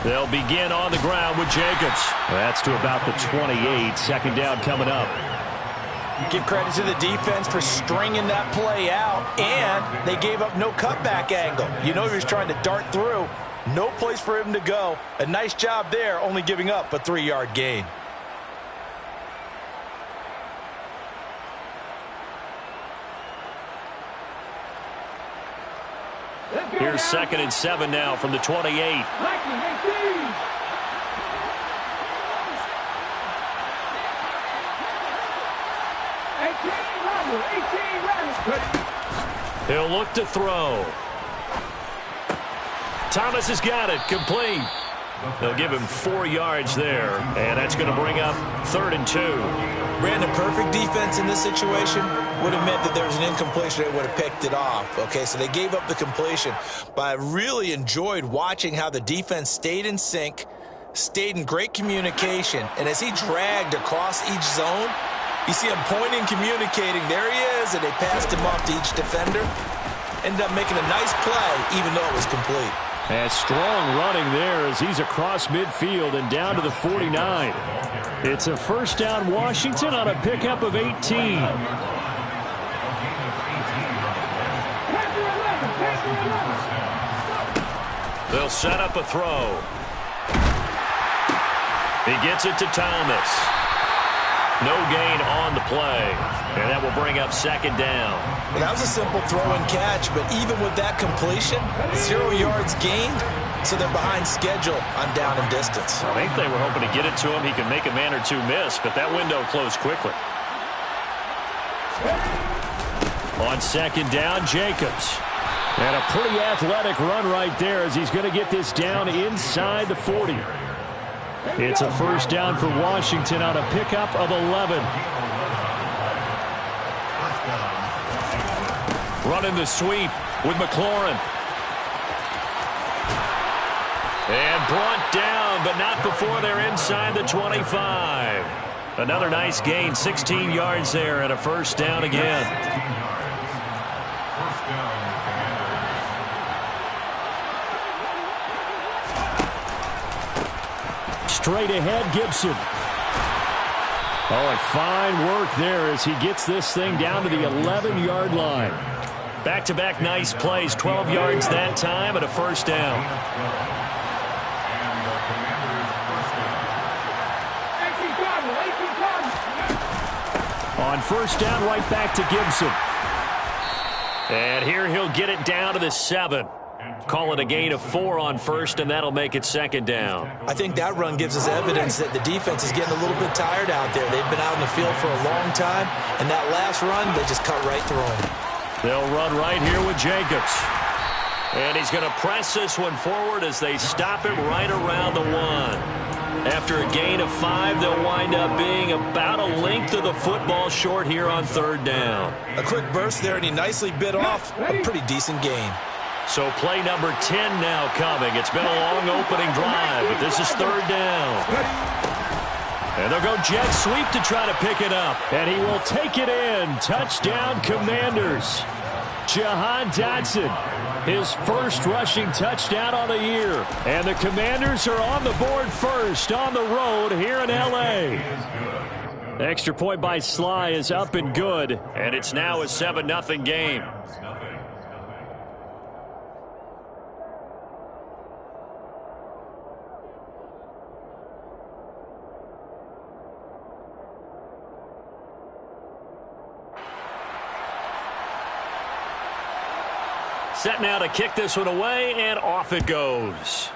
They'll begin on the ground with Jacobs. That's to about the 28. Second down coming up. Give credit to the defense for stringing that play out, and they gave up no cutback angle. You know he was trying to dart through. No place for him to go. A nice job there, only giving up a 3-yard gain. Here's 2nd and 7 now from the 28. He'll look to throw. Thomas has got it. Complete. They'll give him 4 yards there, and that's going to bring up 3rd and 2. Brandon, perfect defense in this situation would have meant that there was an incompletion. They would have picked it off. Okay, so they gave up the completion. But I really enjoyed watching how the defense stayed in sync, stayed in great communication, and as he dragged across each zone, you see him pointing, communicating. There he is, and they passed him off to each defender. Ended up making a nice play, even though it was complete. And strong running there as he's across midfield and down to the 49. It's a first down Washington on a pickup of 18. They'll set up a throw. He gets it to Thomas. No gain on the play. And that will bring up 2nd down. Well, that was a simple throw and catch, but even with that completion, 0 yards gained, so they're behind schedule on down and distance. I think they were hoping to get it to him. He could make a man or two miss, but that window closed quickly. On 2nd down, Jacobs. And a pretty athletic run right there as he's going to get this down inside the 40. It's a first down for Washington on a pickup of 11. Running the sweep with McLaurin. And brought down, but not before they're inside the 25. Another nice gain, 16 yards there, and a first down again. Straight ahead, Gibson. Oh, and fine work there as he gets this thing down to the 11-yard line. Back-to-back nice plays, 12 yards that time and a first down. On first down, right back to Gibson. And here he'll get it down to the 7. Call it a gain of 4 on first, and that'll make it 2nd down. I think that run gives us evidence that the defense is getting a little bit tired out there. They've been out in the field for a long time, and that last run, they just cut right through them. They'll run right here with Jacobs. And he's going to press this one forward as they stop him right around the 1. After a gain of 5, they'll wind up being about a length of the football short here on 3rd down. A quick burst there, and he nicely bit off a pretty decent gain. So play number 10 now coming. It's been a long opening drive, but this is 3rd down. And they'll go jet sweep to try to pick it up. And he will take it in. Touchdown, Commanders. Jahan Dotson, his first rushing touchdown on the year. And the Commanders are on the board first on the road here in L.A. Extra point by Sly is up and good. And it's now a 7-0 game. Set now to kick this one away, and off it goes.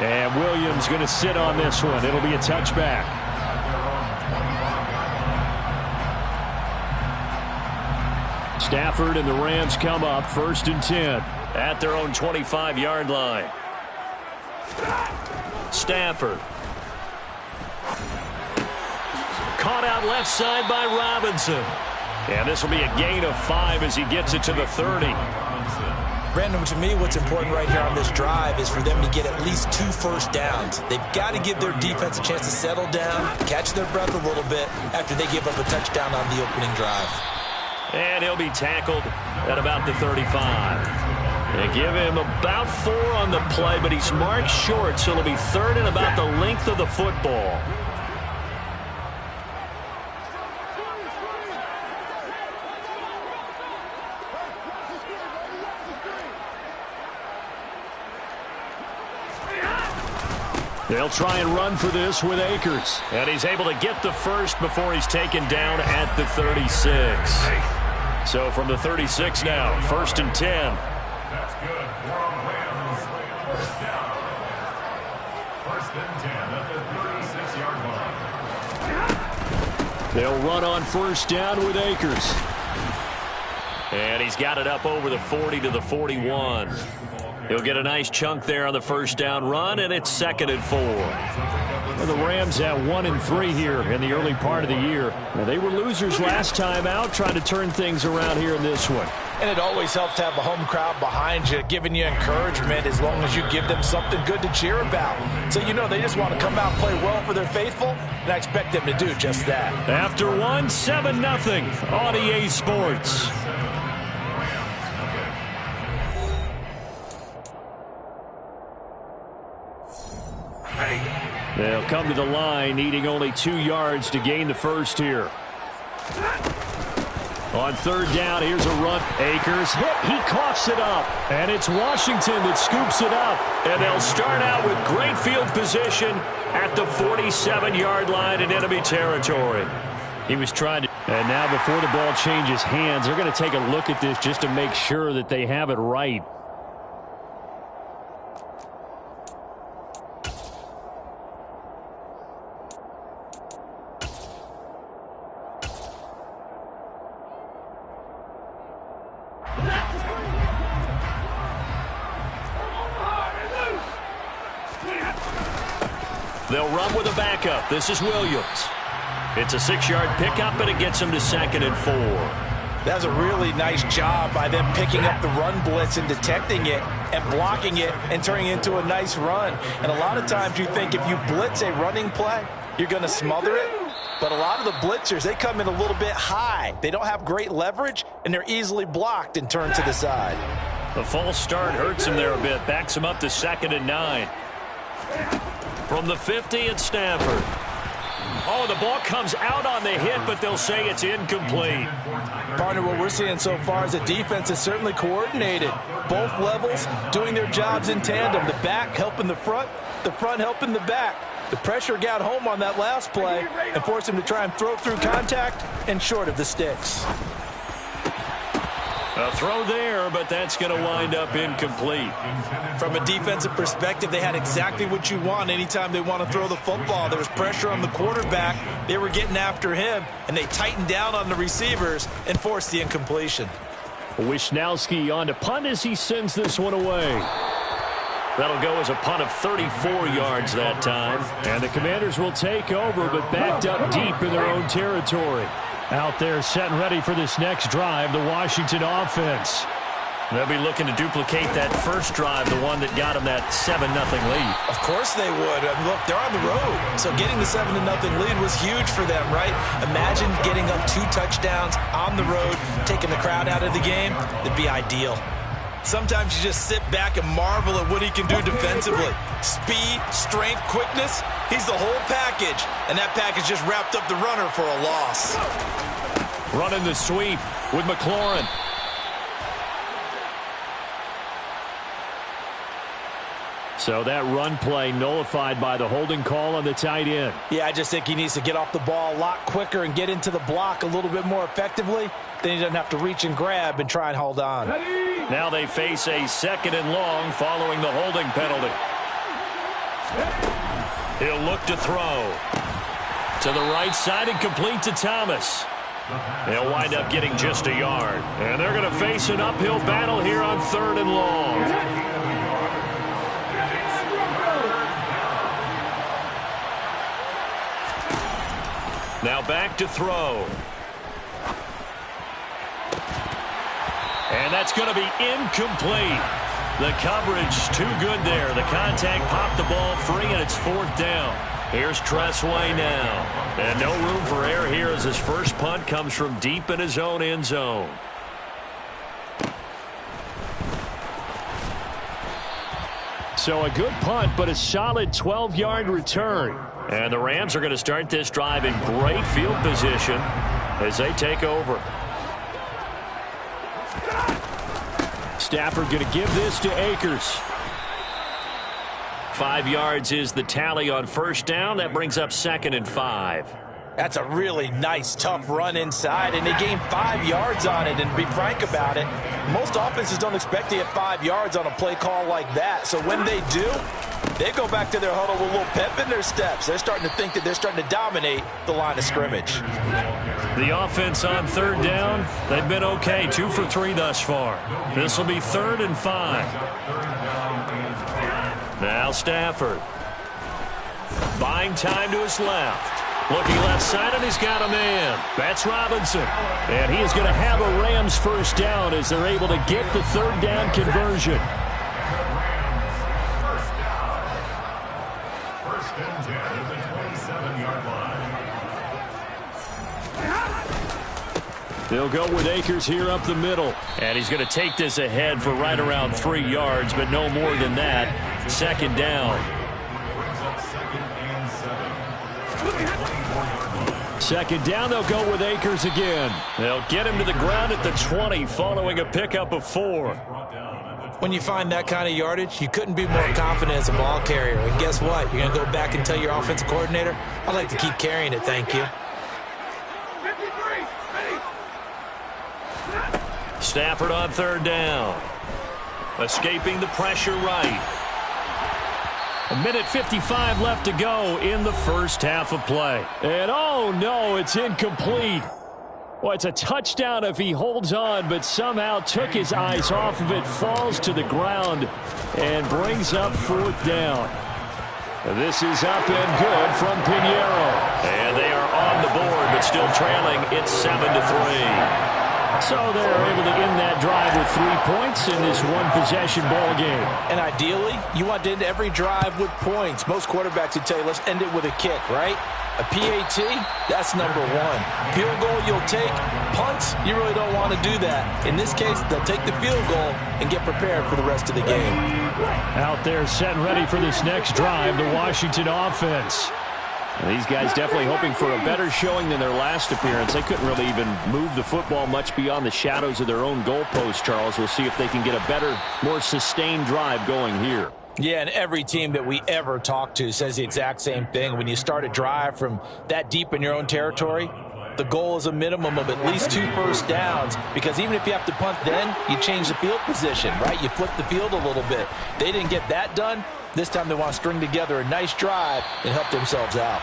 And Williams going to sit on this one. It'll be a touchback. Stafford and the Rams come up 1st and 10 at their own 25-yard line. Stafford. Caught out left side by Robinson. And this will be a gain of 5 as he gets it to the 30. Brandon, to me, what's important right here on this drive is for them to get at least 2 first downs. They've got to give their defense a chance to settle down, catch their breath a little bit after they give up a touchdown on the opening drive. And he'll be tackled at about the 35. They give him about 4 on the play, but he's marked short, so it'll be 3rd and about the length of the football. They'll try and run for this with Akers. And he's able to get the first before he's taken down at the 36. So from the 36 now, 1st and 10. That's good. 4 on Rams. First down. 1st and 10 at the 36-yard line. They'll run on 1st down with Akers. And he's got it up over the 40 to the 41. He'll get a nice chunk there on the 1st down run, and it's 2nd and 4. Well, the Rams have 1 and 3 here in the early part of the year. Now, they were losers last time out, trying to turn things around here in this one. And it always helps to have a home crowd behind you, giving you encouragement as long as you give them something good to cheer about. So, you know, they just want to come out and play well for their faithful, and I expect them to do just that. After 1, 7-0 on EA Sports. They'll come to the line, needing only 2 yards to gain the first here. On 3rd down, here's a run. Akers hit. He coughs it up. And it's Washington that scoops it up. And they'll start out with great field position at the 47-yard line in enemy territory. He was trying to. And now before the ball changes hands, they're going to take a look at this just to make sure that they have it right. They'll run with a backup. This is Williams. It's a 6-yard pickup, and it gets him to 2nd and 4. That's a really nice job by them picking up the run blitz and detecting it and blocking it and turning it into a nice run. And a lot of times you think if you blitz a running play, you're going to smother it. But a lot of the blitzers, they come in a little bit high. They don't have great leverage, and they're easily blocked and turned to the side. The false start hurts him there a bit. Backs him up to 2nd and 9. From the 50, it's Stafford. Oh, the ball comes out on the hit, but they'll say it's incomplete. Partner, what we're seeing so far is the defense is certainly coordinated. Both levels doing their jobs in tandem. The back helping the front helping the back. The pressure got home on that last play and forced him to try and throw through contact and short of the sticks. A throw there, but that's going to wind up incomplete. From a defensive perspective, they had exactly what you want anytime they want to throw the football. There was pressure on the quarterback. They were getting after him, and they tightened down on the receivers and forced the incompletion. Wisnowski on to punt as he sends this one away. That'll go as a punt of 34 yards that time. And the Commanders will take over, but backed up deep in their own territory. Out there set and ready for this next drive, the Washington offense. They'll be looking to duplicate that first drive, the one that got them that 7-0 lead. Of course they would. Look, they're on the road. So getting the 7-0 lead was huge for them, right? Imagine getting up 2 touchdowns on the road, taking the crowd out of the game. It'd be ideal. Sometimes you just sit back and marvel at what he can do defensively. Speed, strength, quickness, he's the whole package. And that package just wrapped up the runner for a loss. Running the sweep with McLaurin. So that run play nullified by the holding call on the tight end. Yeah, I just think he needs to get off the ball a lot quicker and get into the block a little bit more effectively. Then he doesn't have to reach and grab and try and hold on. Now they face a 2nd and long following the holding penalty. He'll look to throw. To the right side and complete to Thomas. They'll wind up getting just a yard. And they're going to face an uphill battle here on 3rd and long. Now back to throw. And that's going to be incomplete. The coverage too good there. The contact popped the ball free, and it's 4th down. Here's Tressway now. And no room for error here as his first punt comes from deep in his own end zone. So a good punt, but a solid 12-yard return. And the Rams are going to start this drive in great field position as they take over. Stafford going to give this to Akers. 5 yards is the tally on first down. That brings up 2nd and 5. That's a really nice, tough run inside, and they gained 5 yards on it. And to be frank about it, most offenses don't expect to get 5 yards on a play call like that. So when they do, they go back to their huddle with a little pep in their steps. They're starting to think that they're starting to dominate the line of scrimmage. The offense on 3rd down, they've been okay. 2 for 3 thus far. This will be 3rd and 5. Now Stafford. Buying time to his left. Looking left side, and he's got a man. That's Robinson. And he is going to have a Rams first down as they're able to get the 3rd down conversion. First and 10 at the 27-yard line. They'll go with Akers here up the middle. And he's going to take this ahead for right around 3 yards, but no more than that. 2nd down. Brings up 2nd and 7. 2nd down, they'll go with Akers again. They'll get him to the ground at the 20 following a pickup of 4. When you find that kind of yardage, you couldn't be more confident as a ball carrier. And guess what? You're going to go back and tell your offensive coordinator, I'd like to keep carrying it, thank you. Stafford on 3rd down. Escaping the pressure right. 1:55 left to go in the first half of play. And oh no, it's incomplete. Well, it's a touchdown if he holds on, but somehow took his eyes off of it, falls to the ground, and brings up 4th down. This is up and good from Pinheiro. And they are on the board, but still trailing. It's 7-3. So they're able to end that drive with 3 points in this one-possession ball game. And ideally, you want to end every drive with points. Most quarterbacks would tell you, let's end it with a kick, right? A PAT, that's number 1. Field goal, you'll take. Punts, you really don't want to do that. In this case, they'll take the field goal and get prepared for the rest of the game. Out there set and ready for this next drive, the Washington offense. These guys definitely hoping for a better showing than their last appearance. They couldn't really even move the football much beyond the shadows of their own goalpost, Charles. We'll see if they can get a better, more sustained drive going here. Yeah, and every team that we ever talk to says the exact same thing. When you start a drive from that deep in your own territory, the goal is a minimum of at least 2 first downs, because even if you have to punt then, you change the field position, right? You flip the field a little bit. They didn't get that done. This time they want to string together a nice drive and help themselves out.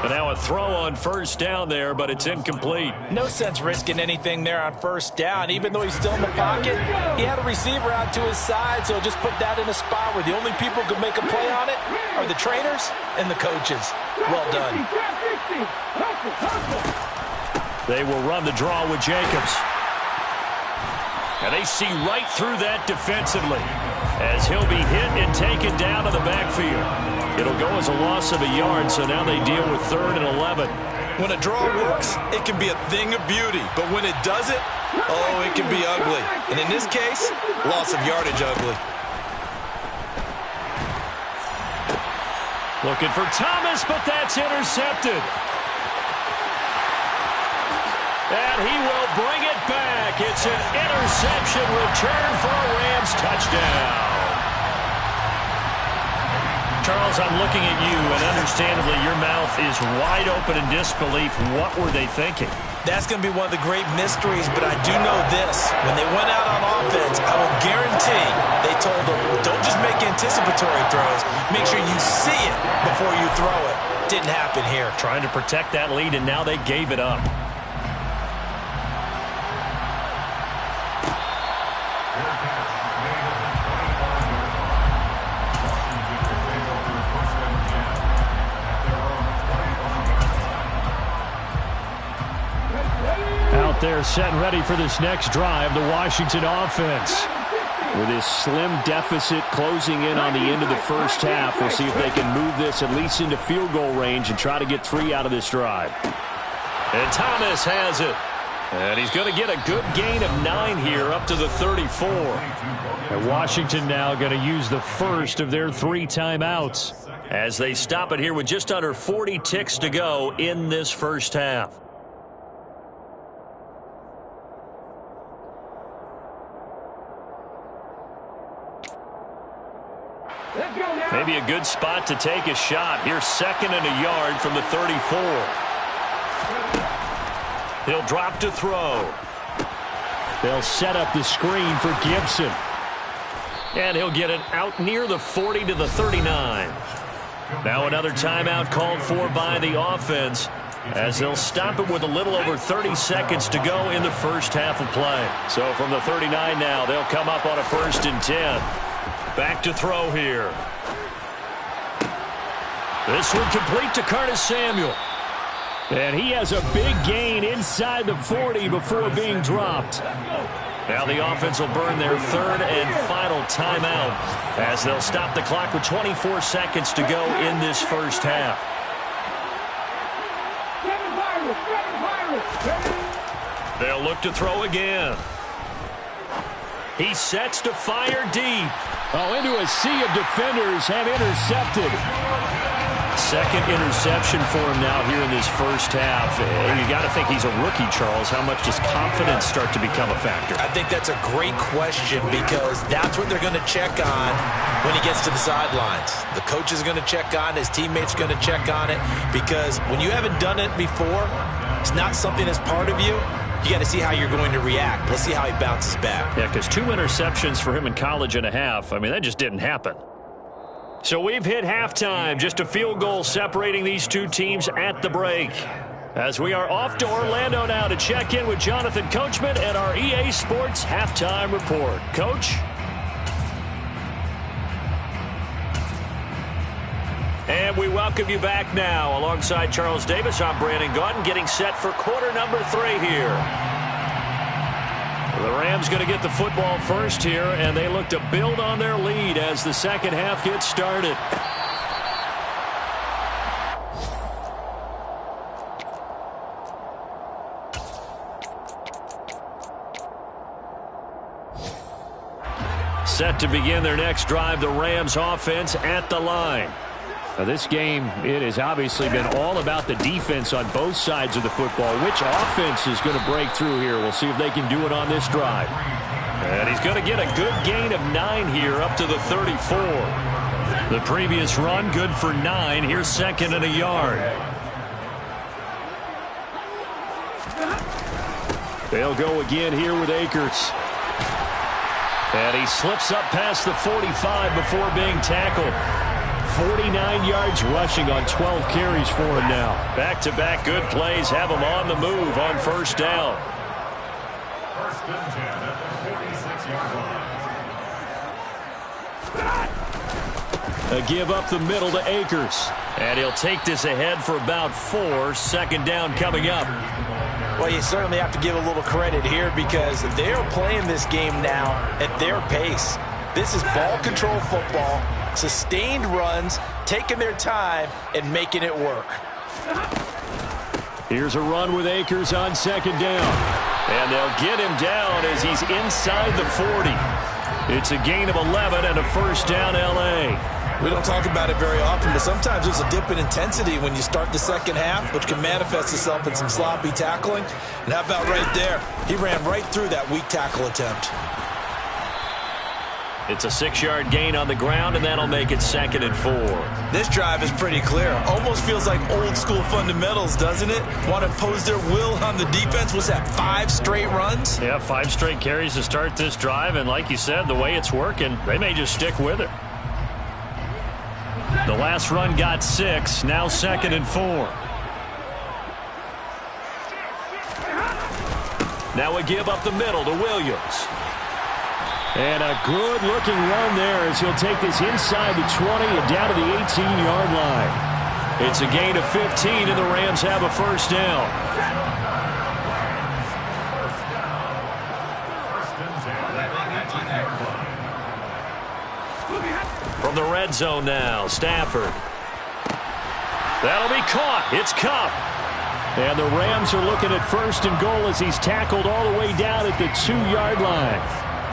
And now a throw on first down there, but it's incomplete. No sense risking anything there on first down. Even though he's still in the pocket, he had a receiver out to his side, so just put that in a spot where the only people who can make a play on it are the trainers and the coaches. Well done. They will run the draw with Jacobs. And they see right through that defensively as he'll be hit and taken down to the backfield. It'll go as a loss of a yard, so now they deal with 3rd and 11. When a draw works, it can be a thing of beauty. But when it doesn't, oh, it can be ugly. And in this case, loss of yardage ugly. Looking for Thomas, but that's intercepted. And he will bring it back. It's an interception return for a Rams touchdown. Charles, I'm looking at you, and understandably your mouth is wide open in disbelief. What were they thinking? That's going to be one of the great mysteries, but I do know this. When they went out on offense, I will guarantee they told them, don't just make anticipatory throws. Make sure you see it before you throw it. Didn't happen here. Trying to protect that lead, and now they gave it up. there set and ready for this next drive, the Washington offense. With this slim deficit closing in on the end of the first half, we'll see if they can move this at least into field goal range and try to get 3 out of this drive. And Thomas has it. And he's going to get a good gain of 9 here up to the 34. And Washington now going to use the first of their 3 timeouts as they stop it here with just under 40 ticks to go in this first half. Maybe a good spot to take a shot. Here's 2nd and a yard from the 34. He'll drop to throw. They'll set up the screen for Gibson. And he'll get it out near the 40 to the 39. Now another timeout called for by the offense as they'll stop it with a little over 30 seconds to go in the first half of play. So from the 39 now, they'll come up on a 1st and 10. Back to throw here. This one complete to Curtis Samuel. And he has a big gain inside the 40 before being dropped. Now the offense will burn their 3rd and final timeout as they'll stop the clock with 24 seconds to go in this first half. They'll look to throw again. He sets to fire deep. Oh, into a sea of defenders and intercepted. 2nd interception for him now here in this first half. You got to think he's a rookie, Charles. How much does confidence start to become a factor? I think that's a great question because that's what they're going to check on when he gets to the sidelines. The coach is going to check on, his teammates are going to check on it because when you haven't done it before, it's not something that's part of you. You got to see how you're going to react. Let's see how he bounces back. Yeah, because 2 interceptions for him in college and a half. I mean, that just didn't happen. So we've hit halftime. Just a field goal separating these 2 teams at the break. As we are off to Orlando now to check in with Jonathan Coachman and our EA Sports Halftime Report. Coach? And we welcome you back now. Alongside Charles Davis, I'm Brandon Gaudin, getting set for quarter number 3 here. The Rams going to get the football first here, and they look to build on their lead as the second half gets started. Set to begin their next drive, the Rams offense at the line. Now this game, it has obviously been all about the defense on both sides of the football. Which offense is going to break through here? We'll see if they can do it on this drive. And he's going to get a good gain of 9 here up to the 34. The previous run, good for 9. Here's 2nd and a yard. They'll go again here with Akers. And he slips up past the 45 before being tackled. 49 yards rushing on 12 carries for him now. Back-to-back good plays have him on the move on 1st down. 1st and 10 at the 56-yard line. A give up the middle to Akers. And he'll take this ahead for about 4. 2nd down coming up. Well, you certainly have to give a little credit here because they're playing this game now at their pace. This is ball control football. Sustained runs, taking their time, and making it work. Here's a run with Akers on 2nd down. And they'll get him down as he's inside the 40. It's a gain of 11 and a 1st down, L.A. We don't talk about it very often, but sometimes there's a dip in intensity when you start the second half, which can manifest itself in some sloppy tackling. And how about right there? He ran right through that weak tackle attempt. It's a 6-yard gain on the ground, and that'll make it 2nd and 4. This drive is pretty clear. Almost feels like old school fundamentals, doesn't it? Want to impose their will on the defense. What's that, 5 straight runs? Yeah, 5 straight carries to start this drive, and like you said, the way it's working, they may just stick with it. The last run got 6, now 2nd and 4. Now a give up the middle to Williams. And a good-looking run there as he'll take this inside the 20 and down to the 18-yard line. It's a gain of 15, and the Rams have a 1st down. From the red zone now, Stafford. That'll be caught. It's Cup. And the Rams are looking at 1st and goal as he's tackled all the way down at the 2-yard line.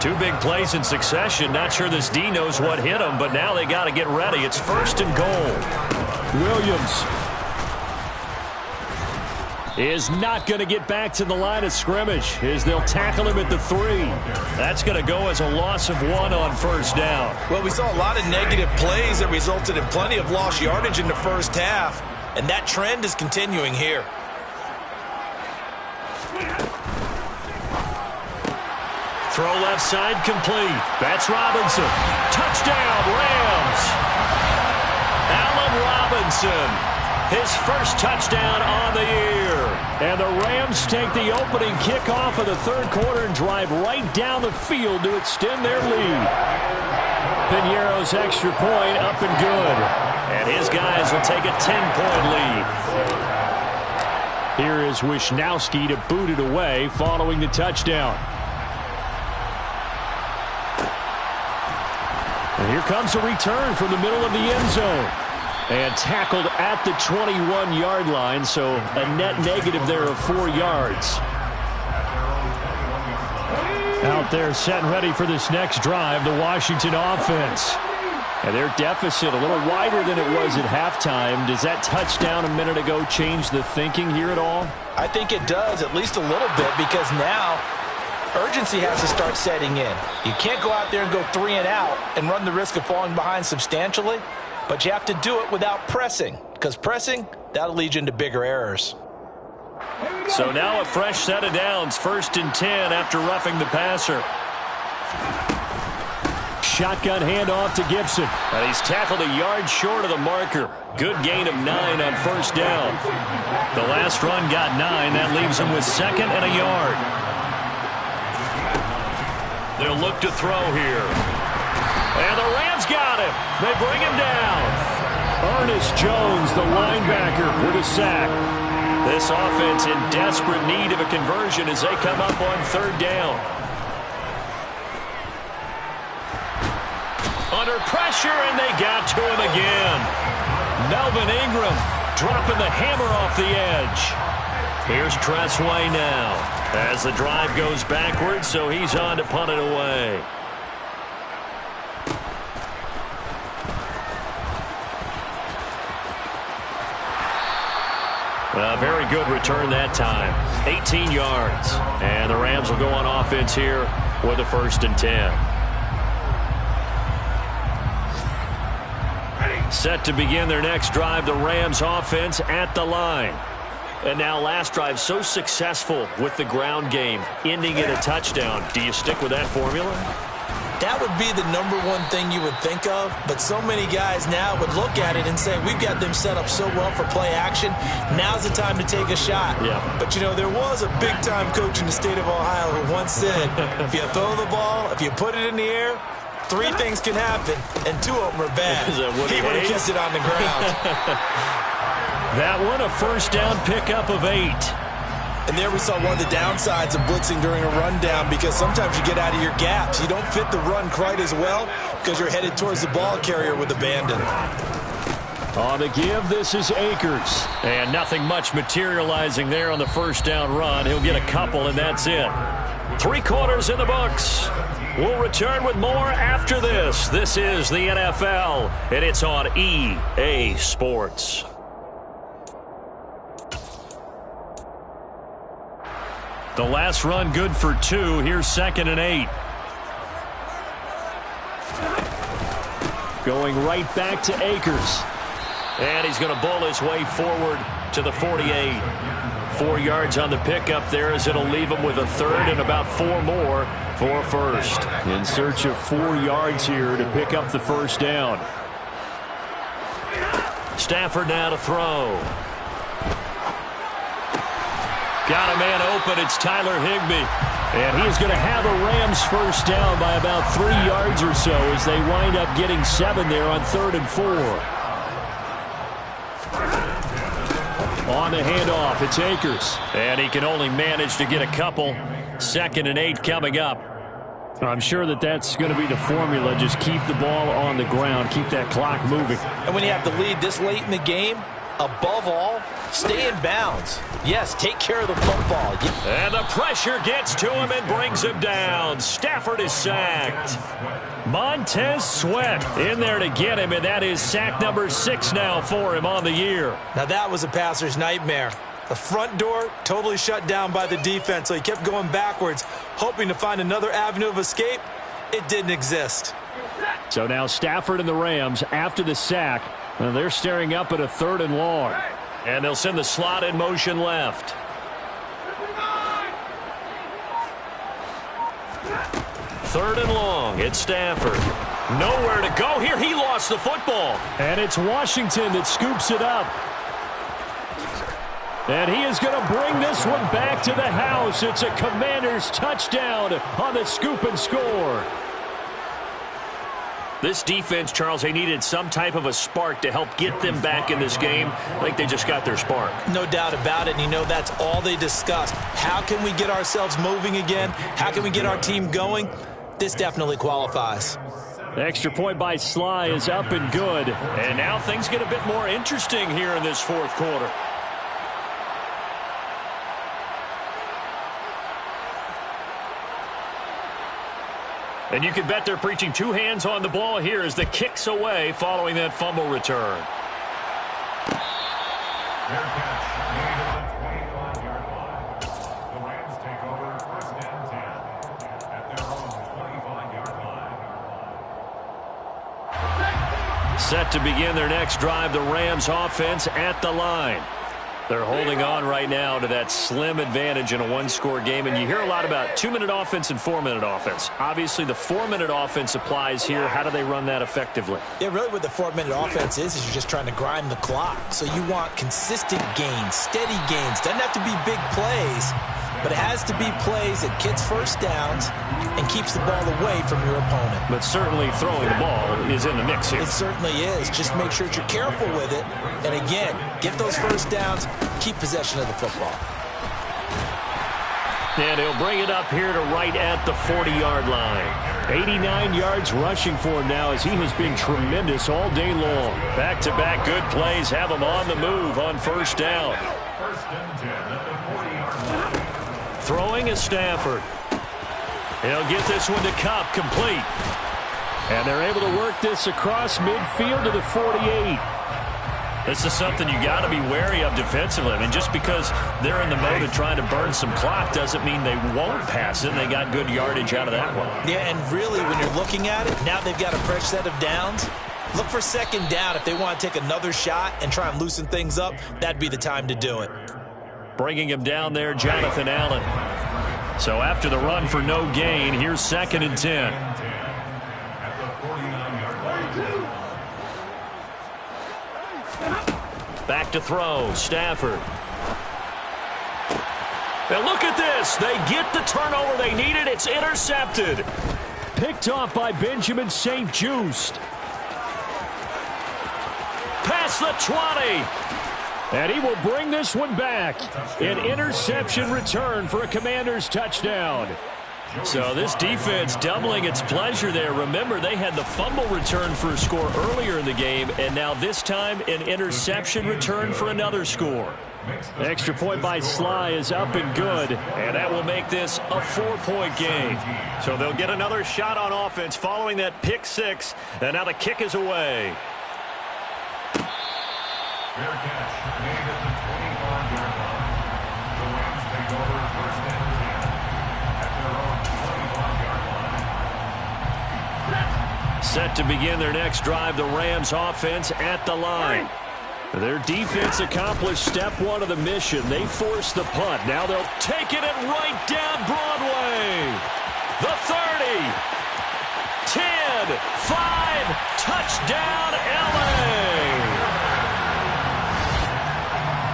2 big plays in succession. Not sure this D knows what hit him, but now they got to get ready. It's 1st and goal. Williams is not going to get back to the line of scrimmage as they'll tackle him at the 3. That's going to go as a loss of 1 on 1st down. Well, we saw a lot of negative plays that resulted in plenty of lost yardage in the first half, and that trend is continuing here. Throw left side complete. That's Robinson. Touchdown, Rams. Allen Robinson. His first touchdown on the year. And the Rams take the opening kickoff of the 3rd quarter and drive right down the field to extend their lead. Piñeiro's extra point up and good. And his guys will take a 10-point lead. Here is Wisnowski to boot it away following the touchdown. And here comes a return from the middle of the end zone. And tackled at the 21-yard line, so a net negative there of 4 yards. Out there set and ready for this next drive, the Washington offense. And their deficit a little wider than it was at halftime. Does that touchdown a minute ago change the thinking here at all? I think it does, at least a little bit, because now urgency has to start setting in. You can't go out there and go 3 and out and run the risk of falling behind substantially. But you have to do it without pressing, because pressing, that'll lead you into bigger errors. So now a fresh set of downs, 1st and 10 after roughing the passer. Shotgun handoff to Gibson. And he's tackled a yard short of the marker. Good gain of 9 on 1st down. The last run got 9. That leaves him with 2nd and a yard. They'll look to throw here. And the Rams got him. They bring him down. Ernest Jones, the linebacker, with a sack. This offense in desperate need of a conversion as they come up on 3rd down. Under pressure, and they got to him again. Melvin Ingram dropping the hammer off the edge. Here's Tressway now as the drive goes backwards, so he's on to punt it away. A very good return that time. 18 yards. And the Rams will go on offense here with a 1st and 10. Set to begin their next drive, the Rams offense at the line. And now last drive so successful with the ground game, ending in a touchdown. Do you stick with that formula? That would be the #1 thing you would think of, but so many guys now would look at it and say, we've got them set up so well for play action, now's the time to take a shot. Yeah. But, you know, there was a big-time coach in the state of Ohio who once said, if you throw the ball, if you put it in the air, 3 things can happen, and 2 of them are bad. He would have kissed it on the ground. That one, a 1st down pickup of 8. And there we saw one of the downsides of blitzing during a rundown, because sometimes you get out of your gaps. You don't fit the run quite as well because you're headed towards the ball carrier with abandon. On the give, this is Akers. And nothing much materializing there on the 1st down run. He'll get a couple, and that's it. 3 quarters in the books. We'll return with more after this. This is the NFL, and it's on EA Sports. The last run good for 2. Here's 2nd and 8. Going right back to Akers. And he's going to bowl his way forward to the 48. 4 yards on the pickup there as it'll leave him with a 3rd and about 4 more for 1st. In search of 4 yards here to pick up the 1st down. Stafford now to throw. Got a man open. It's Tyler Higbee. And he's going to have a Rams 1st down by about 3 yards or so as they wind up getting 7 there on 3rd and 4. On the handoff, it's Akers. And he can only manage to get a couple. 2nd and 8 coming up. I'm sure that that's going to be the formula. Just keep the ball on the ground. Keep that clock moving. And when you have the lead this late in the game, above all, stay in bounds. Yes, take care of the football. And the pressure gets to him and brings him down. Stafford is sacked. Montez Sweat in there to get him, and that is sack number 6 now for him on the year. Now that was a passer's nightmare. The front door totally shut down by the defense, so he kept going backwards, hoping to find another avenue of escape. It didn't exist. So now Stafford and the Rams, after the sack, they're staring up at a 3rd and long. And they'll send the slot in motion left. Third and long. It's Stafford. Nowhere to go here. He lost the football. And it's Washington that scoops it up. And he is going to bring this one back to the house. It's a Commanders touchdown on the scoop and score. This defense, Charles, they needed some type of a spark to help get them back in this game. I think they just got their spark. No doubt about it. And you know that's all they discussed. How can we get ourselves moving again? How can we get our team going? This definitely qualifies. The extra point by Sly is up and good. And now things get a bit more interesting here in this 4th quarter. And you can bet they're preaching 2 hands on the ball here as the kick's away following that fumble return. Fair catch made at the 25-yard line. The Rams take over 1st and 10 at their own 25-yard line. Set to begin their next drive, the Rams offense at the line. They're holding on right now to that slim advantage in a 1-score game. And you hear a lot about 2-minute offense and 4-minute offense. Obviously, the 4-minute offense applies here. How do they run that effectively? Yeah, really what the 4-minute offense is you're just trying to grind the clock. So you want consistent gains, steady gains. Doesn't have to be big plays, but it has to be plays that gets first downs and keeps the ball away from your opponent. But certainly throwing the ball is in the mix here. It certainly is. Just make sure that you're careful with it. And again, get those first downs, keep possession of the football. And he'll bring it up here to right at the 40-yard line. 89 yards rushing for him now as he has been tremendous all day long. Back-to-back good plays have him on the move on 1st down. 1st and 10 at the 40-yard line. Throwing is Stafford. He'll get this one to Cup, complete. And they're able to work this across midfield to the 48. This is something you got to be wary of defensively. I mean, just because they're in the mode of trying to burn some clock doesn't mean they won't pass it. And they got good yardage out of that one. Yeah, and really, when you're looking at it, now they've got a fresh set of downs. Look for 2nd down. If they want to take another shot and try and loosen things up, that'd be the time to do it. Bringing him down there, Jonathan Allen. So after the run for no gain, here's 2nd and 10. At the 49-yard line. Back to throw, Stafford. And look at this. They get the turnover they needed. It's intercepted. Picked off by Benjamin St. Just. Past the 20. And he will bring this one back. An interception return for a Commanders touchdown. So this defense doubling its pleasure there. Remember, they had the fumble return for a score earlier in the game, and now this time an interception return for another score. Extra point by Sly is up and good, and that will make this a 4-point game. So they'll get another shot on offense following that pick 6, and now the kick is away. Fair catch made at the 25-yard line. The Rams take over 1st and 10 at their own 25-yard line. Set to begin their next drive, the Rams offense at the line. Their defense accomplished step 1 of the mission. They forced the punt. Now they'll take it and right down Broadway. The 30, 10, 5, touchdown LA.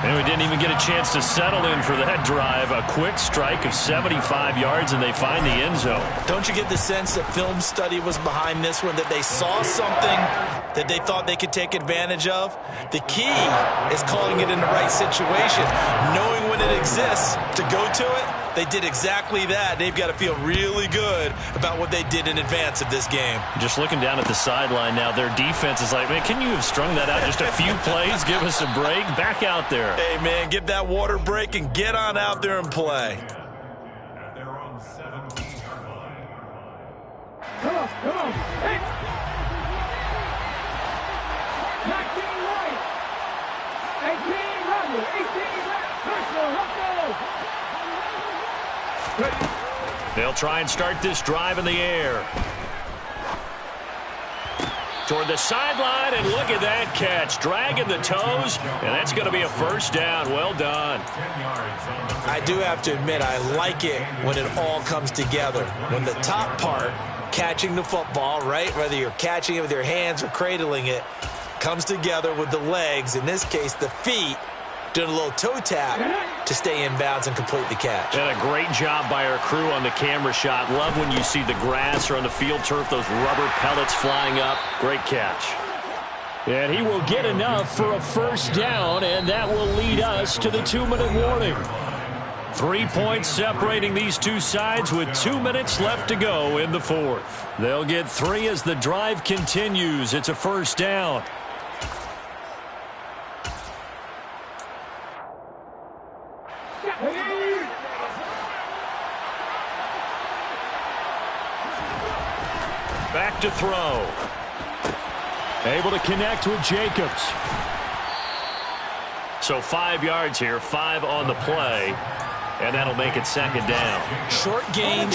And we didn't even get a chance to settle in for that drive. A quick strike of 75 yards, and they find the end zone. Don't you get the sense that film study was behind this one, that they saw something that they thought they could take advantage of? The key is calling it in the right situation, knowing when it exists to go to it. They did exactly that. They've got to feel really good about what they did in advance of this game. Just looking down at the sideline now, their defense is like, man, can you have strung that out just a few plays? Give us a break. Back out there. Hey, man, give that water break and get on out there and play. At their own 17-yard line. Come on. Hey. 19 right. 18 run. 18 left. Personal. Let's go. They'll try and start this drive in the air. Toward the sideline, and look at that catch. Dragging the toes, and that's going to be a first down. Well done. I do have to admit, I like it when it all comes together. When the top part, catching the football, right, whether you're catching it with your hands or cradling it, comes together with the legs, in this case the feet, doing a little toe tap to stay in bounds and complete the catch. And a great job by our crew on the camera shot. Love when you see the grass or on the field turf, those rubber pellets flying up. Great catch. And he will get enough for a first down, and that will lead us to the 2-minute warning. 3 points separating these two sides with 2 minutes left to go in the fourth. They'll get 3 as the drive continues. It's a first down. Back to throw. Able to connect with Jacobs. So 5 yards here, 5 on the play, and that'll make it second down. Short game,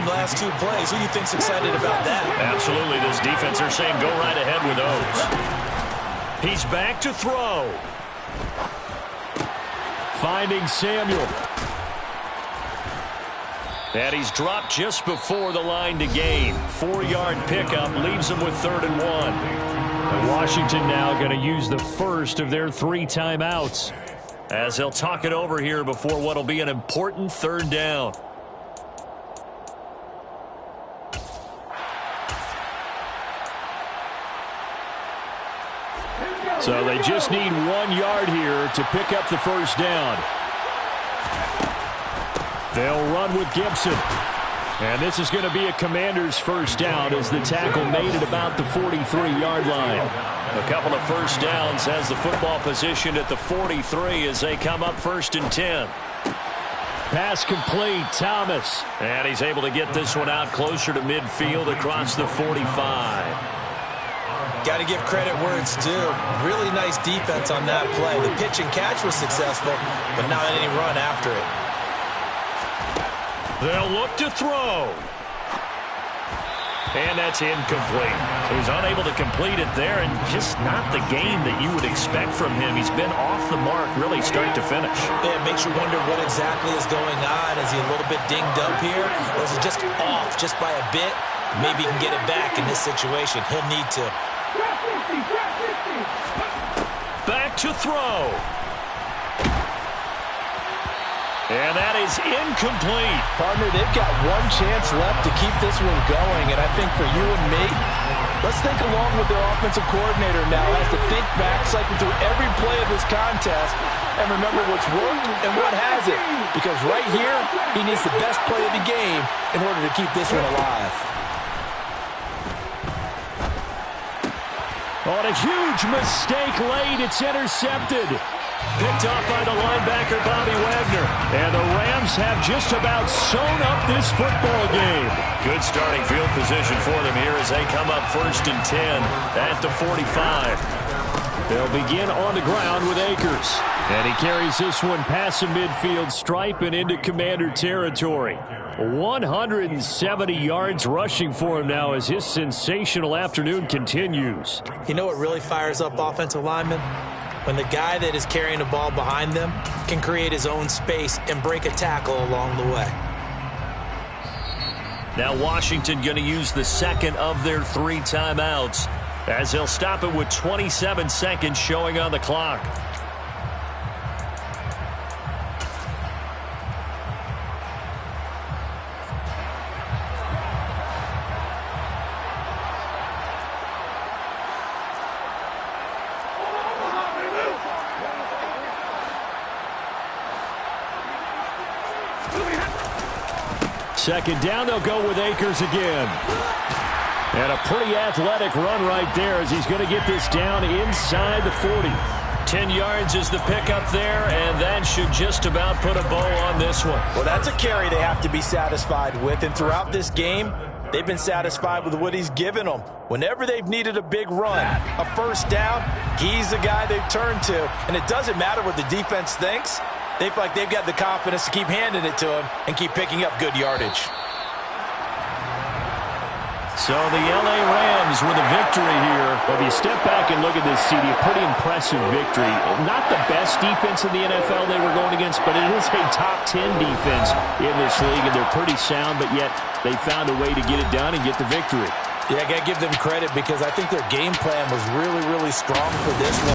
last 2 plays. Who do you think's excited about that? Absolutely, this defense, they're saying go right ahead with those. He's back to throw. Finding Samuel. And he's dropped just before the line to gain. 4-yard pickup leaves him with 3rd and 1. And Washington now going to use the first of their 3 timeouts, as they'll talk it over here before what'll be an important 3rd down. So they just need 1 yard here to pick up the first down. They'll run with Gibson. And this is going to be a Commander's first down as the tackle made it about the 43-yard line. A couple of first downs has the football position at the 43 as they come up 1st and 10. Pass complete, Thomas. And he's able to get this one out closer to midfield across the 45. Got to give credit where it's due. Really nice defense on that play. The pitch and catch was successful, but not any run after it. They'll look to throw. And that's incomplete. So he's unable to complete it there, and just not the game that you would expect from him. He's been off the mark really start to finish. Yeah, it makes you wonder what exactly is going on. Is he a little bit dinged up here, or is it just off just by a bit? Maybe he can get it back in this situation. He'll need to. Back to throw. And that is incomplete. Partner, they've got one chance left to keep this one going, and I think for you and me, let's think along with their offensive coordinator now as to think back, cycle through every play of this contest, and remember what's worked and what hasn't. Because right here, he needs the best play of the game in order to keep this one alive. On a huge mistake late, it's intercepted. Picked off by the linebacker, Bobby Wagner. And the Rams have just about sewn up this football game. Good starting field position for them here as they come up 1st and 10 at the 45. They'll begin on the ground with Akers. And he carries this one past the midfield stripe and into Commander territory. 170 yards rushing for him now as his sensational afternoon continues. You know what really fires up offensive linemen? When the guy that is carrying the ball behind them can create his own space and break a tackle along the way. Now Washington going to use the second of their 3 timeouts as they'll stop it with 27 seconds showing on the clock. second down, they'll go with Akers again. And a pretty athletic run right there as he's going to get this down inside the 40. 10 yards is the pickup there, and that should just about put a bow on this one. Well, that's a carry they have to be satisfied with, and throughout this game, they've been satisfied with what he's given them. Whenever they've needed a big run, a first down, he's the guy they've turned to. And it doesn't matter what the defense thinks. They feel like they've got the confidence to keep handing it to him and keep picking up good yardage. So the L.A. Rams with a victory here. If you step back and look at this, CD, a pretty impressive victory. Not the best defense in the NFL they were going against, but it is a top 10 defense in this league, and they're pretty sound, but yet they found a way to get it done and get the victory. Yeah, I got to give them credit because I think their game plan was really, really strong for this one.